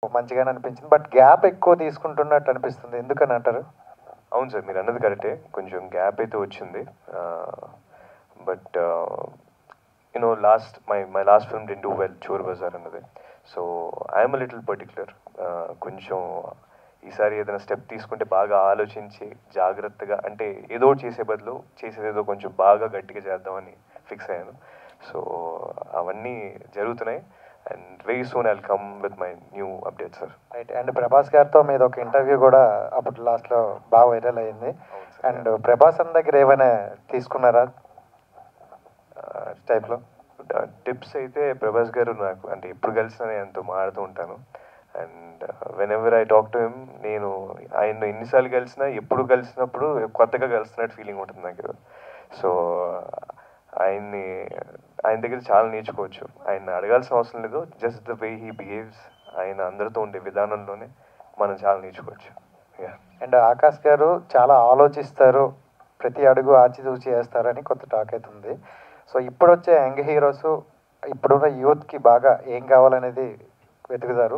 మంచిగానే అనిపించింది. But gap ఎక్కువ తీసుకుంటున్నట్టు అనిపిస్తుంది. ఎందుకని అంటారు? అవును సార్, మీరు అన్నది కరెక్టే. కొంచెం గ్యాప్ అయితే వచ్చింది. But you know my last film did do well, Chor Bazaar అన్నది. So I'm little particular. కొంచెం ఈసారి ఏదైనా స్టెప్ తీసుకుంటే బాగా ఆలోచించి జాగ్రత్తగా, అంటే ఏదో చేసే బదులు చేసేదేదో కొంచెం బాగా గట్టిగా చేద్దామని ఫిక్స్ అయ్యాను. సో అవన్నీ జరుగుతున్నాయి. And very soon I'll come with my new update sir. Right. And Prabhas గారితో మీద ఒక ఇంటర్వ్యూ కూడా అప్పుడు లాస్ట్లో బాగా వైరల్ అయింది. అండ్ ప్రభాస్ అన్న దగ్గర ఏమైనా తీసుకున్నారా టైప్లో? టిప్స్ అయితే ప్రభాస్ గారు నాకు, అంటే ఎప్పుడు కలిసినా నేను ఆయనతో మాట్లాడుతూ ఉంటాను. And when ever I talk to him, నేను ఆయన ఎన్నిసార్లు కలిసినా ఎప్పుడు కలిసినప్పుడు కొత్తగా కలుస్తున్నట్టు ఫీలింగ్ ఉంటుంది నాకు. సో ఆయన దగ్గర చాలా నేర్చుకోవచ్చు. ఆయన అడగాల్సిన అవసరం లేదు. Just the way he behaves, ఆయన అందరితో ఉండే విధానంలోనే మనం చాలా నేర్చుకోవచ్చు. అండ్ ఆకాష్ గారు చాలా ఆలోచిస్తారు, ప్రతి అడుగు ఆచితూచి వేస్తారని కొత్త టాక్ అవుతుంది. సో ఇప్పుడు వచ్చే యంగ్ హీరోస్ ఇప్పుడున్న యూత్కి బాగా ఏం కావాలనేది వెతుకుతారు.